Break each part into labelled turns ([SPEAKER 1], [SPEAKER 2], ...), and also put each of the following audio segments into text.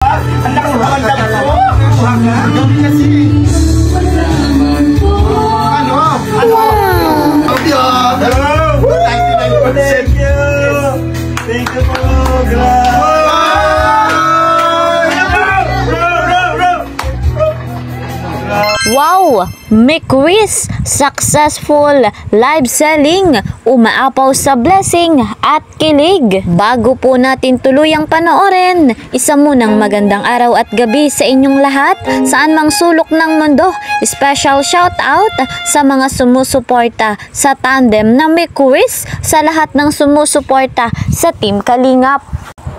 [SPEAKER 1] Ang nakuhaan lang po. Gabi kasi. Ano? Thank you. Thank you po.
[SPEAKER 2] Wow! McQuiz! Successful live selling, umaapaw sa blessing at kilig. Bago po natin tuluyang panoorin, isa munang magandang araw at gabi sa inyong lahat, saan mang sulok ng mundo. Special shout out sa mga sumusuporta sa tandem na McQuiz, sa lahat ng sumusuporta sa Team Kalingap.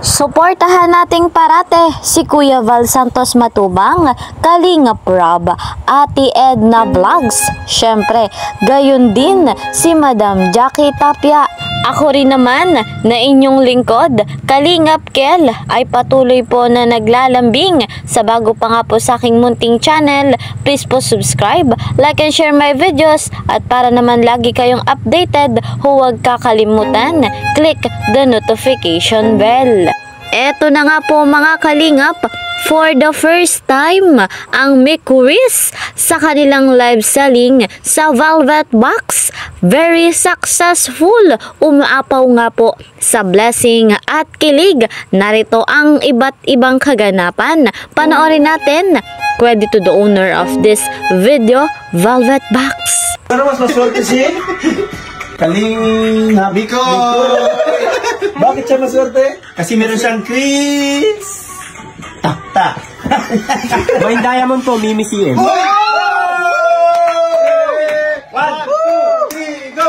[SPEAKER 2] Suportahan nating parate si Kuya Val Santos Matubang, Kalingap Rob, Ate Edna Vlogs, syempre, gayon din si Madam Jackie Tapia. Ako rin naman na inyong lingkod, Kalingap Kel, ay patuloy po na naglalambing sa bago pa nga po sa aking munting channel. Please po subscribe, like and share my videos, at para naman lagi kayong updated, huwag kakalimutan, click the notification bell. Eto na nga po mga kalingap, for the first time, ang McQuiz sa kanilang live selling sa Velvet Box. Very successful. Umaapaw nga po sa blessing at kilig. Narito ang iba't ibang kaganapan. Panoorin natin. Credit to the owner of this video, Velvet Box.
[SPEAKER 1] Pero mas maswerte si Kalingap Biko. Bakit siya maswerte? Kasi meron siyang Chris. Tak.
[SPEAKER 3] May diamond po, mimisiin.
[SPEAKER 1] 1, 2, 3, go!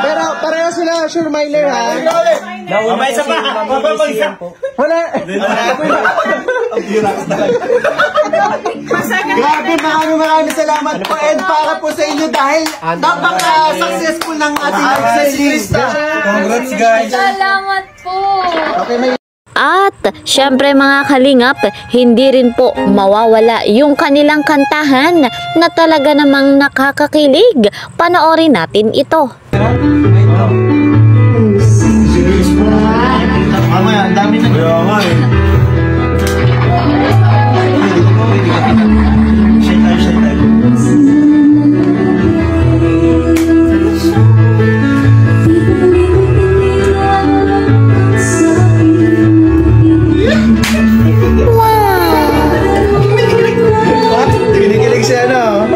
[SPEAKER 3] Pero pareho sila, sure miler ha.
[SPEAKER 1] May isa pa.
[SPEAKER 3] Wala.
[SPEAKER 1] Grabe, maraming salamat po, and para po sa inyo dahil napaka-successful ng ating series. Congrats guys.
[SPEAKER 2] Salamat po.
[SPEAKER 3] Okay, may
[SPEAKER 2] At syempre mga kalingap, hindi rin po mawawala yung kanilang kantahan na talaga namang nakakakilig. Panoorin natin ito.
[SPEAKER 1] Mamaya, ang dami na. Kinikilig siya, no?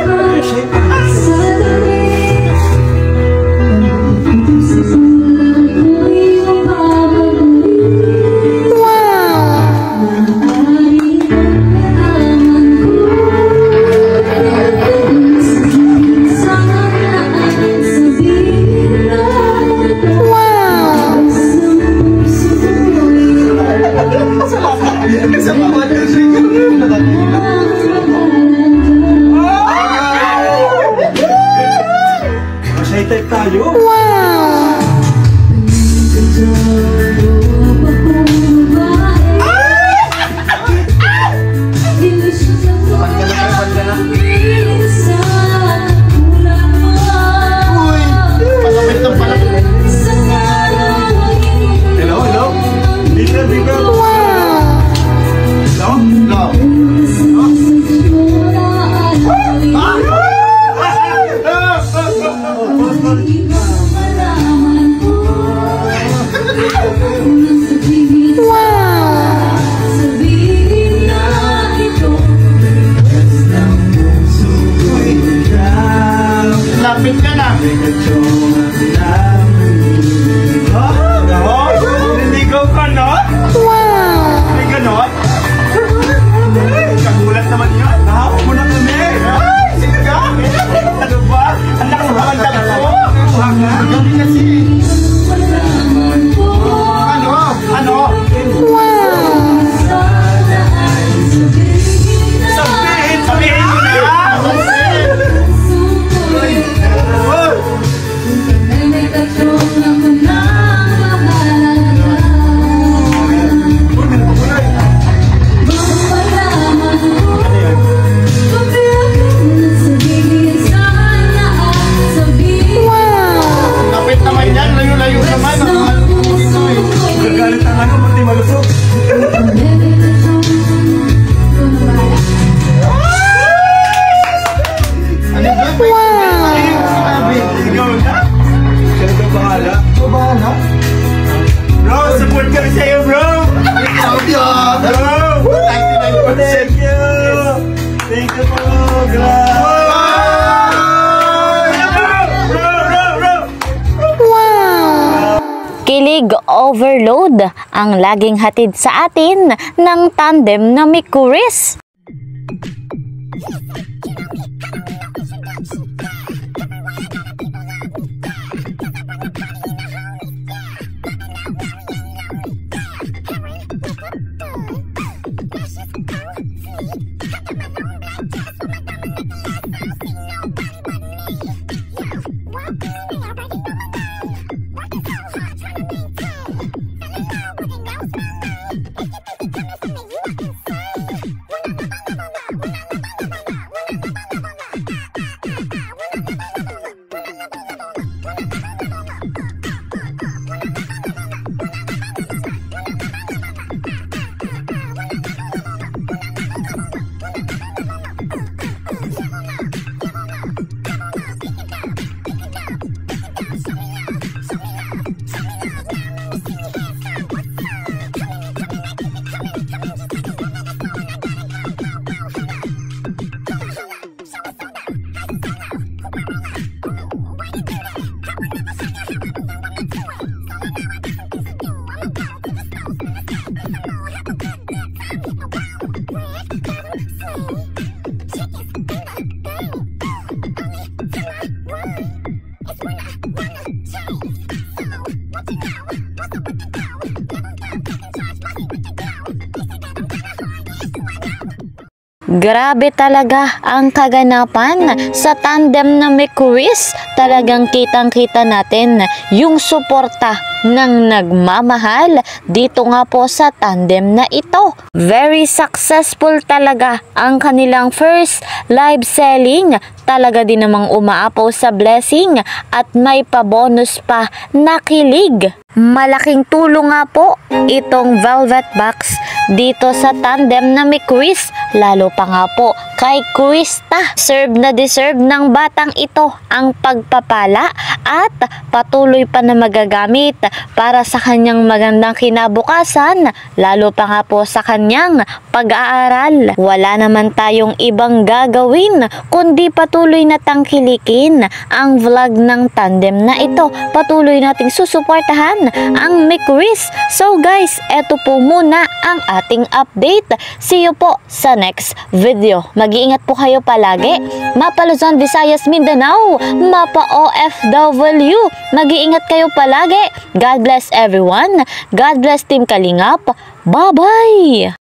[SPEAKER 2] Kilig overload ang laging hatid sa atin ng tandem na Mikuris. Grabe talaga ang kaganapan sa tandem na Mikuris. Talagang kitang-kita natin yung suporta ng nagmamahal dito nga po sa tandem na ito. Very successful talaga ang kanilang first live selling. Talaga din namang umaapaw sa blessing at may pabonus pa na kilig. Malaking tulong nga po itong velvet box dito sa tandem na Mikuris, lalo pa nga po kay Krista. Deserve ng batang ito ang pagpapala at patuloy pa na magagamit para sa kanyang magandang kinabukasan, lalo pa nga po sa kanyang pag-aaral. Wala naman tayong ibang gagawin kundi patuloy na tangkilikin ang vlog ng tandem na ito. Patuloy nating susuportahan ang Mikuris. So guys, eto po muna ang ating update. See you po sa next video. Mag-iingat po kayo palagi. Mapa Luzon, Visayas, Mindanao, Mapa OFW. Mag-iingat kayo palagi. God bless everyone. God bless Team Kalingap. Bye-bye!